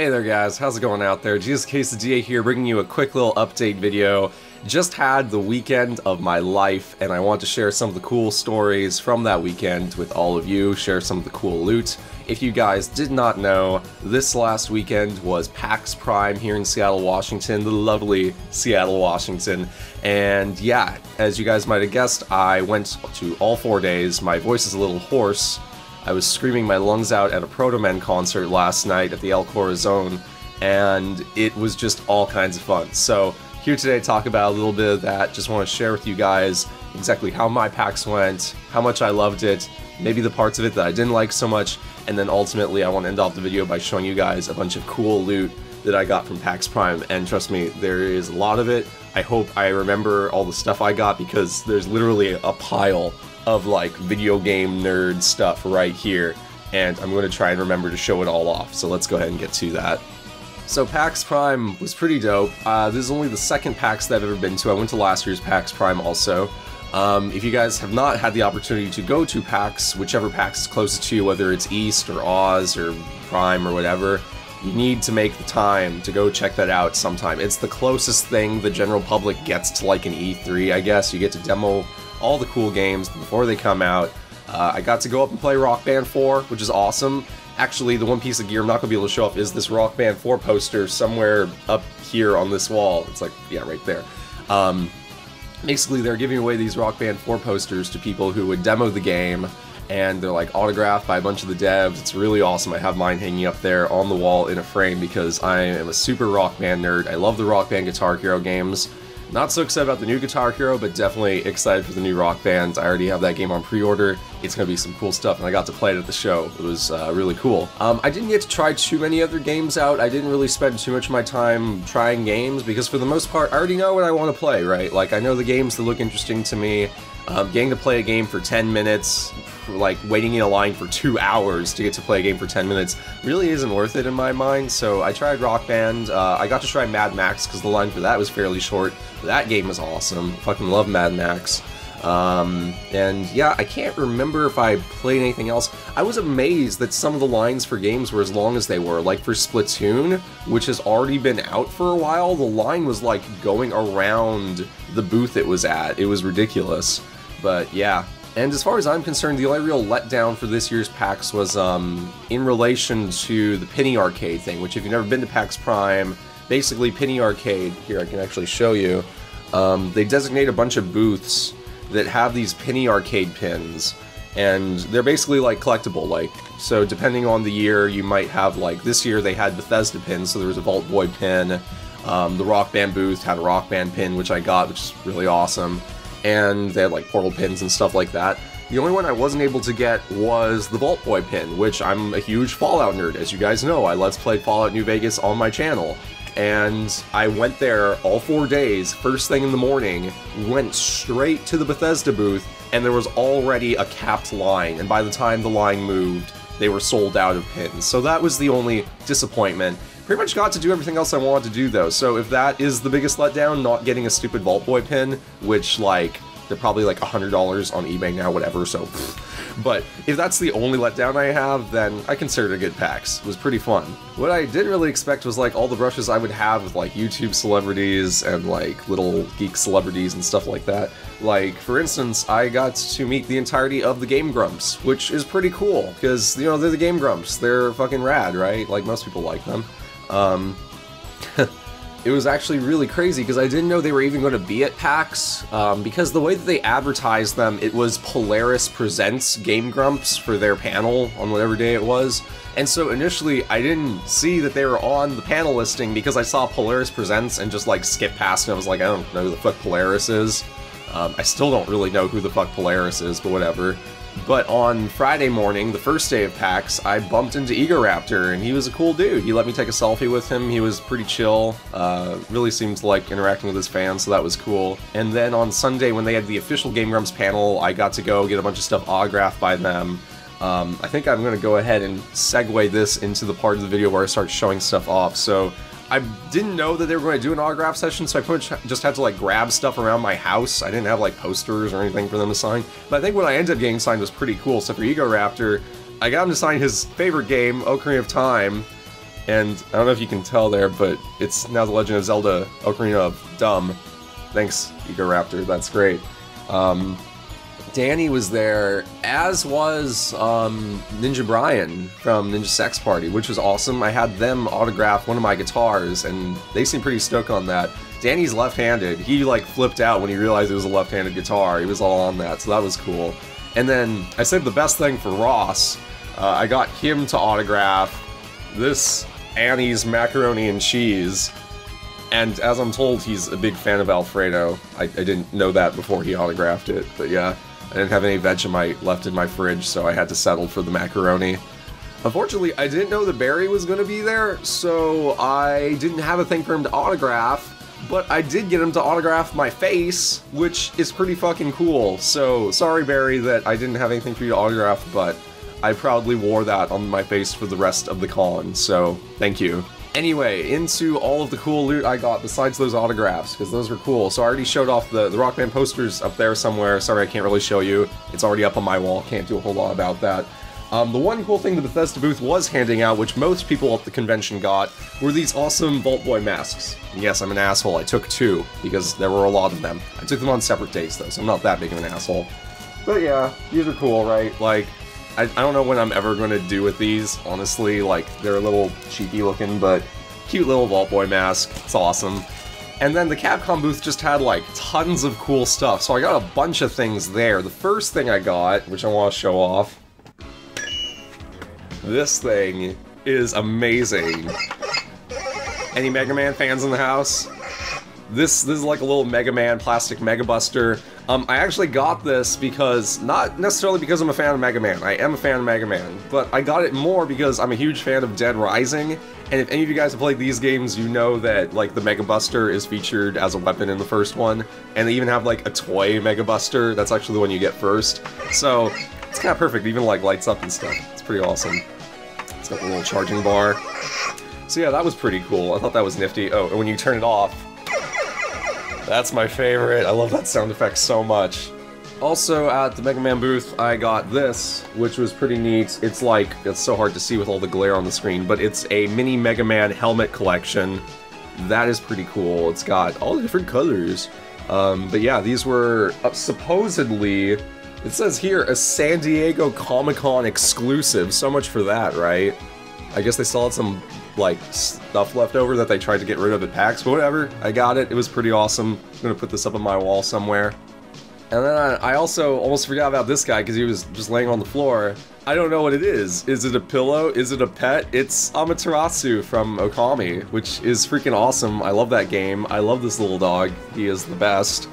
Hey there guys, how's it going out there? JesusQuesadilla here, bringing you a quick little update video. Just had the weekend of my life, and I want to share some of the cool stories from that weekend with all of you, share some of the cool loot. If you guys did not know, this last weekend was PAX Prime here in Seattle, Washington, the lovely Seattle, Washington. And yeah, as you guys might have guessed, I went to all 4 days. My voice is a little hoarse. I was screaming my lungs out at a Proto Men concert last night at the El Corazon, and it was just all kinds of fun. So here today to talk about a little bit of that. Just want to share with you guys exactly how my PAX went, how much I loved it, maybe the parts of it that I didn't like so much, and then ultimately I want to end off the video by showing you guys a bunch of cool loot that I got from PAX Prime. And trust me, there is a lot of it. I hope I remember all the stuff I got, because there's literally a pile of like video game nerd stuff right here, and I'm going to try and remember to show it all off. So let's go ahead and get to that. So PAX Prime was pretty dope. This is only the second PAX that I've ever been to. I went to last year's PAX Prime also. If you guys have not had the opportunity to go to PAX, whichever PAX is closest to you, whether it's East or Oz or Prime or whatever, you need to make the time to go check that out sometime. It's the closest thing the general public gets to like an E3, I guess. You get to demo all the cool games before they come out. I got to go up and play Rock Band 4, which is awesome. Actually, the one piece of gear I'm not going to be able to show off is this Rock Band 4 poster somewhere up here on this wall. It's like, yeah, right there. Basically, they're giving away these Rock Band 4 posters to people who would demo the game, and they're like autographed by a bunch of the devs. It's really awesome. I have mine hanging up there on the wall in a frame because I am a super Rock Band nerd. I love the Rock Band Guitar Hero games. Not so excited about the new Guitar Hero, but definitely excited for the new Rock Band. I already have that game on pre-order. It's going to be some cool stuff, and I got to play it at the show. It was really cool. I didn't get to try too many other games out. I didn't really spend too much of my time trying games, because for the most part, I already know what I want to play, right? Like, I know the games that look interesting to me. Getting to play a game for 10 minutes, like waiting in a line for 2 hours to get to play a game for 10 minutes, really isn't worth it in my mind. So I tried Rock Band. I got to try Mad Max because the line for that was fairly short. That game was awesome. Fucking love Mad Max. And yeah, I can't remember if I played anything else. I was amazed that some of the lines for games were as long as they were. Like for Splatoon, which has already been out for a while, the line was like going around the booth it was at. It was ridiculous. But yeah. And as far as I'm concerned, the only real letdown for this year's PAX was in relation to the Penny Arcade thing, which if you've never been to PAX Prime, basically Penny Arcade, here I can actually show you, they designate a bunch of booths that have these Penny Arcade pins, and they're basically like collectible, like, so depending on the year, you might have, like, this year they had Bethesda pins, so there was a Vault Boy pin. The Rock Band booth had a Rock Band pin, which I got, which is really awesome. And they had like Portal pins and stuff like that. The only one I wasn't able to get was the Vault Boy pin, which I'm a huge Fallout nerd. As you guys know, I Let's Play Fallout New Vegas on my channel. And I went there all 4 days, first thing in the morning, went straight to the Bethesda booth, and there was already a capped line, and by the time the line moved, they were sold out of pins. So that was the only disappointment. Pretty much got to do everything else I wanted to do, though, so if that is the biggest letdown, not getting a stupid Vault Boy pin, which, like, they're probably like $100 on eBay now, whatever, so but if that's the only letdown I have, then I consider it a good PAX. It was pretty fun. What I didn't really expect was, like, all the brushes I would have with, like, YouTube celebrities and, like, little geek celebrities and stuff like that. Like, for instance, I got to meet the entirety of the Game Grumps, which is pretty cool, because, you know, they're the Game Grumps. They're fucking rad, right? Like, most people like them. It was actually really crazy because I didn't know they were even going to be at PAX, because the way that they advertised them, it was Polaris Presents Game Grumps for their panel on whatever day it was. And so initially I didn't see that they were on the panel listing because I saw Polaris Presents and just like skipped past, and I was like, I don't know who the fuck Polaris is. I still don't really know who the fuck Polaris is, but whatever. But on Friday morning, the first day of PAX, I bumped into Egoraptor, and he was a cool dude. He let me take a selfie with him. He was pretty chill. Really seemed to like interacting with his fans, so that was cool. And then on Sunday, when they had the official Game Grumps panel, I got to go get a bunch of stuff autographed by them. I think I'm going to go ahead and segue this into the part of the video where I start showing stuff off. So I didn't know that they were going to do an autograph session, so I pretty much just had to like grab stuff around my house. I didn't have like posters or anything for them to sign. But I think what I ended up getting signed was pretty cool. So for Egoraptor, I got him to sign his favorite game, Ocarina of Time, And I don't know if you can tell there, but it's now The Legend of Zelda Ocarina of Dumb. Thanks, Egoraptor, that's great. Danny was there, as was Ninja Brian from Ninja Sex Party, which was awesome. I had them autograph one of my guitars, and they seemed pretty stoked on that. Danny's left-handed. He, like, flipped out when he realized it was a left-handed guitar. He was all on that, so that was cool. And then, I saved the best thing for Ross. I got him to autograph this Annie's macaroni and cheese. And as I'm told, he's a big fan of Alfredo. I didn't know that before he autographed it, but yeah. I didn't have any Vegemite left in my fridge, so I had to settle for the macaroni. Unfortunately, I didn't know that Barry was going to be there, so I didn't have a thing for him to autograph, but I did get him to autograph my face, which is pretty fucking cool. So, sorry Barry that I didn't have anything for you to autograph, but I proudly wore that on my face for the rest of the con, so thank you. Anyway, into all of the cool loot I got besides those autographs, because those were cool. So I already showed off the Rock Band posters up there somewhere. Sorry, I can't really show you. It's already up on my wall. Can't do a whole lot about that. The one cool thing the Bethesda booth was handing out, which most people at the convention got, were these awesome Vault Boy masks. And yes, I'm an asshole. I took 2, because there were a lot of them. I took them on separate days, though, so I'm not that big of an asshole. But yeah, these are cool, right? Like, I don't know what I'm ever going to do with these, honestly. Like, they're a little cheeky looking, but cute little Vault Boy mask. It's awesome. And then the Capcom booth just had, like, tons of cool stuff, so I got a bunch of things there. The first thing I got, which I want to show off, this thing is amazing. Any Mega Man fans in the house? This is like a little Mega Man plastic Mega Buster. I actually got this because, not necessarily because I'm a fan of Mega Man, I am a fan of Mega Man, but I got it more because I'm a huge fan of Dead Rising, and if any of you guys have played these games, you know that, like, the Mega Buster is featured as a weapon in the first one, and they even have, like, a toy Mega Buster, that's actually the one you get first, so it's kind of perfect, it even, like, lights up and stuff. It's pretty awesome. It's got the little charging bar. So yeah, that was pretty cool. I thought that was nifty. Oh, and when you turn it off, that's my favorite. I love that sound effect so much. Also, at the Mega Man booth, I got this, which was pretty neat. It's like, it's so hard to see with all the glare on the screen, but it's a mini Mega Man helmet collection. That is pretty cool. It's got all the different colors. But yeah, these were supposedly, it says here, a San Diego Comic-Con exclusive. So much for that, right? I guess they still had some, like, stuff left over that they tried to get rid of at PAX, but whatever. I got it. It was pretty awesome. I'm gonna put this up on my wall somewhere. And then I also almost forgot about this guy because he was just laying on the floor. I don't know what it is. Is it a pillow? Is it a pet? It's Amaterasu from Okami, which is freaking awesome. I love that game. I love this little dog. He is the best.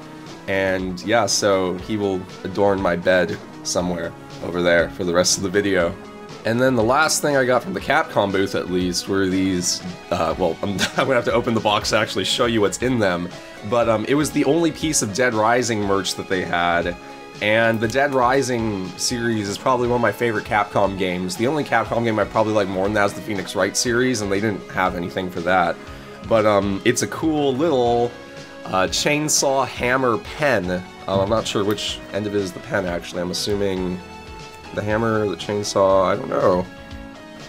And yeah, so he will adorn my bed somewhere over there for the rest of the video. And then the last thing I got from the Capcom booth, at least, were these, well, I'm gonna have to open the box to actually show you what's in them, but it was the only piece of Dead Rising merch that they had, and the Dead Rising series is probably one of my favorite Capcom games. The only Capcom game I probably like more than that is the Phoenix Wright series, and they didn't have anything for that. But it's a cool little chainsaw hammer pen. I'm not sure which end of it is the pen, actually. I'm assuming the hammer, the chainsaw, I don't know.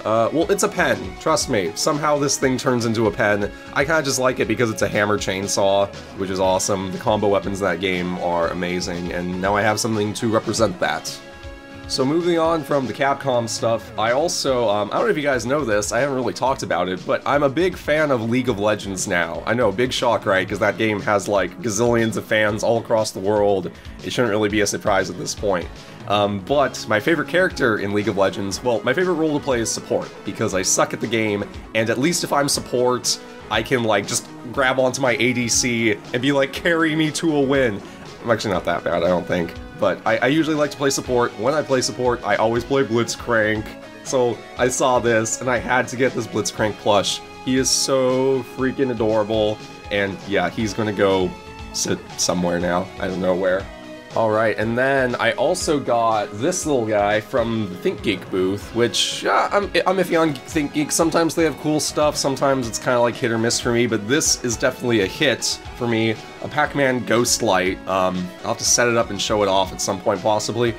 Well, it's a pen, trust me. Somehow this thing turns into a pen. I kinda just like it because it's a hammer chainsaw, which is awesome. The combo weapons in that game are amazing, and now I have something to represent that. So moving on from the Capcom stuff, I also, I don't know if you guys know this, I haven't really talked about it, but I'm a big fan of League of Legends now. I know, big shock, right? Because that game has like gazillions of fans all across the world. It shouldn't really be a surprise at this point. But my favorite character in League of Legends, well, my favorite role to play is support, because I suck at the game, and at least if I'm support, I can like just grab onto my ADC and be like, carry me to a win. I'm actually not that bad, I don't think. But I usually like to play support. When I play support, I always play Blitzcrank. So I saw this, and I had to get this Blitzcrank plush. He is so freaking adorable, and yeah, he's gonna go sit somewhere now. I don't know where. Alright, and then I also got this little guy from the ThinkGeek booth, which, I'm iffy on ThinkGeek. Sometimes they have cool stuff, sometimes it's kind of like hit or miss for me, but this is definitely a hit for me. A Pac-Man Ghost Light. I'll have to set it up and show it off at some point, possibly.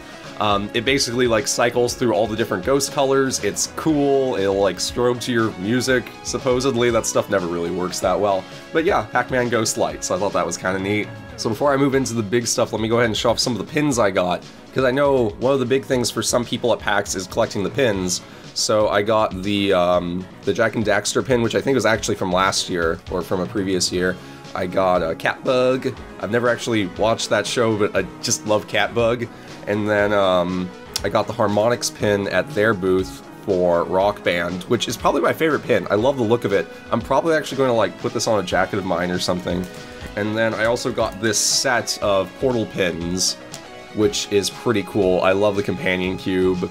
It basically like cycles through all the different ghost colors. It's cool. It'll like strobe to your music. Supposedly that stuff never really works that well. But yeah, Pac-Man Ghost Light, so I thought that was kind of neat. So before I move into the big stuff, let me go ahead and show off some of the pins I got, because I know one of the big things for some people at PAX is collecting the pins. So I got the Jak and Daxter pin, which I think was actually from last year, or from a previous year. I got a Catbug. I've never actually watched that show, but I just love Catbug. And then I got the Harmonix pin at their booth for Rock Band, which is probably my favorite pin. I love the look of it. I'm probably actually going to like put this on a jacket of mine or something. And then I also got this set of Portal pins, which is pretty cool. I love the Companion Cube.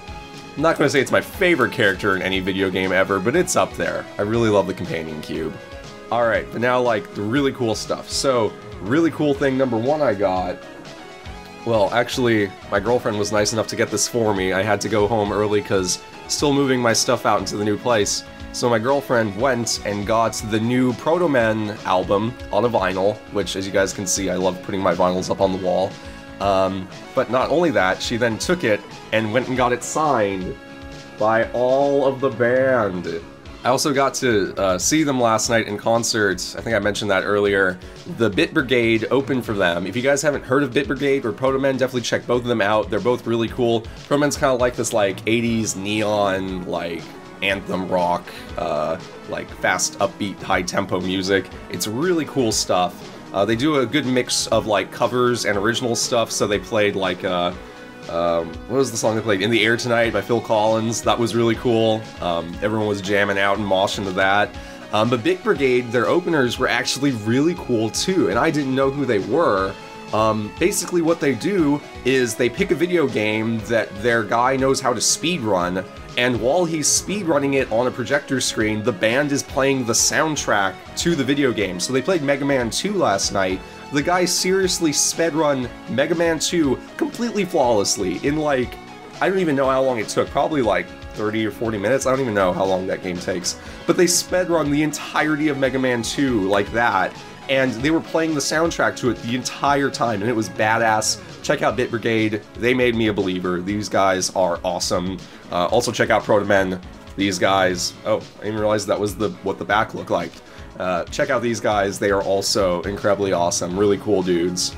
I'm not going to say it's my favorite character in any video game ever, but it's up there. I really love the Companion Cube. Alright, but now like the really cool stuff. So, really cool thing number one I got. Well, actually, my girlfriend was nice enough to get this for me. I had to go home early because still moving my stuff out into the new place. So my girlfriend went and got the new Proto Men album on a vinyl, which, as you guys can see, I love putting my vinyls up on the wall. But not only that, she then took it and went and got it signed by all of the band. I also got to see them last night in concert. I think I mentioned that earlier. The Bit Brigade opened for them. If you guys haven't heard of Bit Brigade or Proto Men, definitely check both of them out. They're both really cool. Proto Men's kind of like this like 80s neon, like anthem rock, like fast, upbeat, high-tempo music. It's really cool stuff. They do a good mix of like covers and original stuff, so they played like what was the song they played? In the Air Tonight by Phil Collins. That was really cool. Everyone was jamming out and moshing to that. But Big Brigade, their openers were actually really cool too, and I didn't know who they were. Basically what they do is they pick a video game that their guy knows how to speedrun, and while he's speedrunning it on a projector screen, the band is playing the soundtrack to the video game. So they played Mega Man 2 last night. The guy seriously spedrun Mega Man 2 completely flawlessly in like, I don't even know how long it took, probably like 30 or 40 minutes, I don't even know how long that game takes. But they spedrun the entirety of Mega Man 2 like that, and they were playing the soundtrack to it the entire time, and it was badass. Check out Bit Brigade, they made me a believer. These guys are awesome. Also check out Proto Men. These guys, oh, I didn't even realize that was what the back looked like. Check out these guys, they are also incredibly awesome, really cool dudes.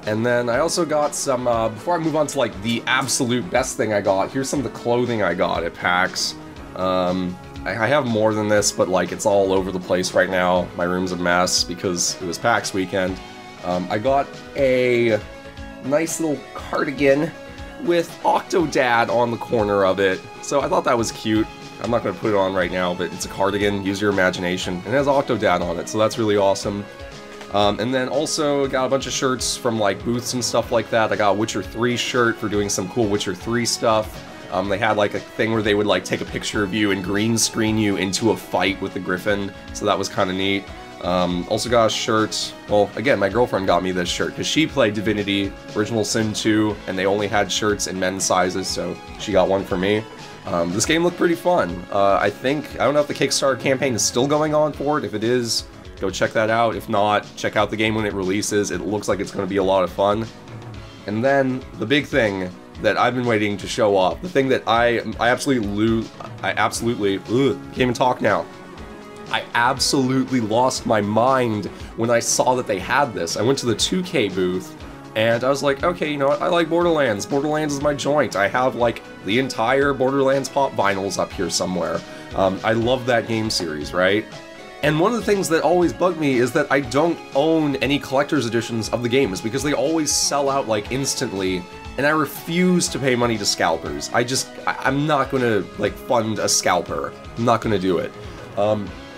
And then I also got some, before I move on to like the absolute best thing I got, here's some of the clothing I got at PAX. I have more than this, but like it's all over the place right now. My room's a mess because it was PAX weekend. I got a nice little cardigan with Octodad on the corner of it, so I thought that was cute. I'm not going to put it on right now, but it's a cardigan, use your imagination, and it has Octodad on it, so that's really awesome. And then also got a bunch of shirts from like booths and stuff like that. I got a Witcher 3 shirt for doing some cool Witcher 3 stuff. They had like a thing where they would like take a picture of you and green screen you into a fight with the Griffin, so that was kind of neat. Also got a shirt, well, again, my girlfriend got me this shirt because she played Divinity Original Sin 2, and they only had shirts in men's sizes, so she got one for me. This game looked pretty fun. I don't know if the Kickstarter campaign is still going on for it. If it is, go check that out. If not, check out the game when it releases. It looks like it's going to be a lot of fun. And then, the big thing that I've been waiting to show off, the thing that I absolutely, can't even talk now. I absolutely lost my mind when I saw that they had this. I went to the 2K booth, and I was like, okay, you know what, I like Borderlands. Borderlands is my joint. I have, like, the entire Borderlands pop vinyls up here somewhere. I love that game series, right? And one of the things that always bugged me is that I don't own any collector's editions of the games, because they always sell out, like, instantly, and I refuse to pay money to scalpers. I'm not gonna, like, fund a scalper. I'm not gonna do it.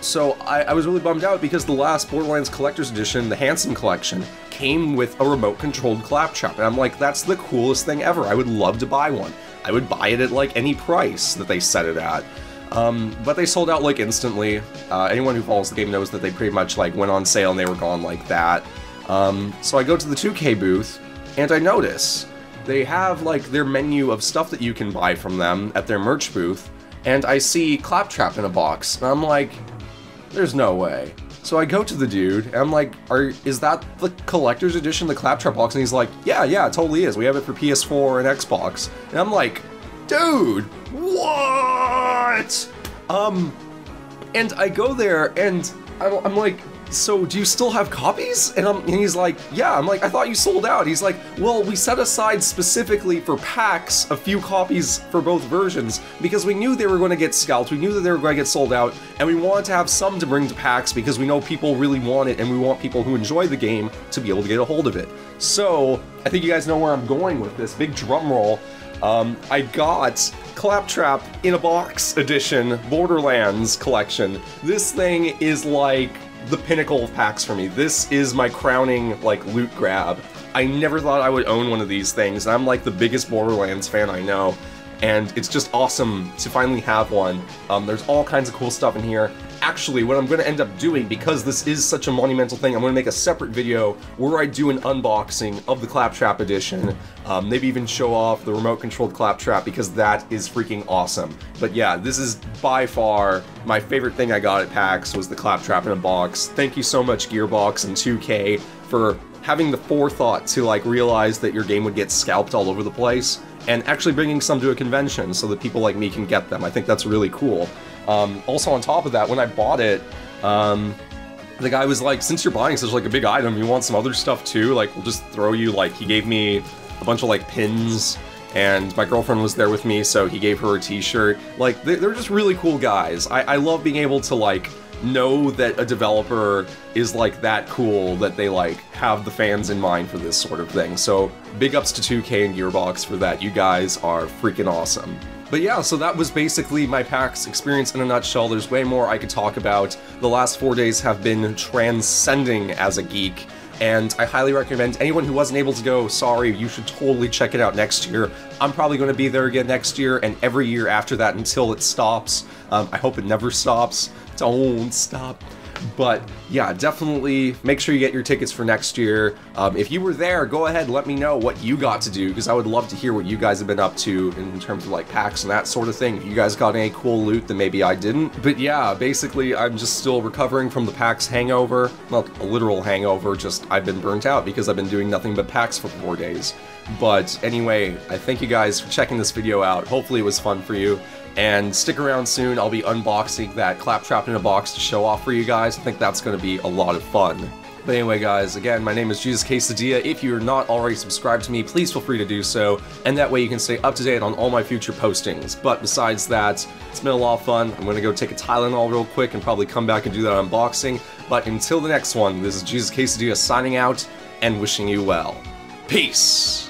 So I was really bummed out because the last Borderlands Collector's Edition, the Handsome Collection, came with a remote-controlled claptrap, and I'm like, that's the coolest thing ever. I would love to buy one. I would buy it at, like, any price that they set it at. But they sold out, like, instantly. Anyone who follows the game knows that they pretty much, like, went on sale and they were gone like that. So I go to the 2K booth, and I notice they have, like, their menu of stuff that you can buy from them at their merch booth, and I see Claptrap in a box, and I'm like, there's no way. So I go to the dude, and I'm like, is that the collector's edition, the Claptrap box? And he's like, yeah, it totally is. We have it for PS4 and Xbox. And I'm like, dude, what? And I go there, and I'm like, so do you still have copies? And he's like, yeah. I'm like, I thought you sold out. He's like, well, we set aside specifically for PAX a few copies for both versions because we knew they were going to get scalped, we knew that they were going to get sold out, and we wanted to have some to bring to PAX because we know people really want it and we want people who enjoy the game to be able to get a hold of it. So, I think you guys know where I'm going with this. Big drum roll. I got Claptrap in a Box Edition Borderlands collection. This thing is like the pinnacle of PAX for me. This is my crowning, like, loot grab. I never thought I would own one of these things, and I'm like the biggest Borderlands fan I know, and it's just awesome to finally have one. There's all kinds of cool stuff in here. Actually, what I'm going to end up doing, because this is such a monumental thing, I'm going to make a separate video where I do an unboxing of the Claptrap edition, maybe even show off the remote-controlled Claptrap, because that is freaking awesome. But yeah, this is by far my favorite thing I got at PAX was the Claptrap in a box. Thank you so much, Gearbox and 2K, for having the forethought to, like, realize that your game would get scalped all over the place, and actually bringing some to a convention so that people like me can get them. I think that's really cool. Also on top of that, when I bought it, the guy was like, since you're buying such like a big item, you want some other stuff too? Like, we'll just throw you, like, he gave me a bunch of like pins, and my girlfriend was there with me, so he gave her a t-shirt. Like, they're just really cool guys. I love being able to, like, know that a developer is like that cool, that they like have the fans in mind for this sort of thing. So big ups to 2K and Gearbox for that. You guys are freaking awesome. But yeah, so that was basically my PAX experience in a nutshell. There's way more I could talk about. The last 4 days have been transcending as a geek, and I highly recommend anyone who wasn't able to go, sorry, you should totally check it out next year. I'm probably going to be there again next year and every year after that until it stops. I hope it never stops. Don't stop. But yeah, definitely make sure you get your tickets for next year. If you were there, go ahead and let me know what you got to do, because I would love to hear what you guys have been up to in terms of like PAX and that sort of thing. If you guys got any cool loot that maybe I didn't. But yeah, basically I'm just still recovering from the PAX hangover. Not a literal hangover, just I've been burnt out because I've been doing nothing but PAX for 4 days. But anyway, I thank you guys for checking this video out. Hopefully it was fun for you. And stick around soon, I'll be unboxing that Claptrap in a box to show off for you guys. I think that's going to be a lot of fun. But anyway guys, again, my name is JesusQuesadilla. If you're not already subscribed to me, please feel free to do so, and that way you can stay up to date on all my future postings. But besides that, it's been a lot of fun. I'm going to go take a Tylenol real quick and probably come back and do that unboxing. But until the next one, this is JesusQuesadilla signing out and wishing you well. Peace!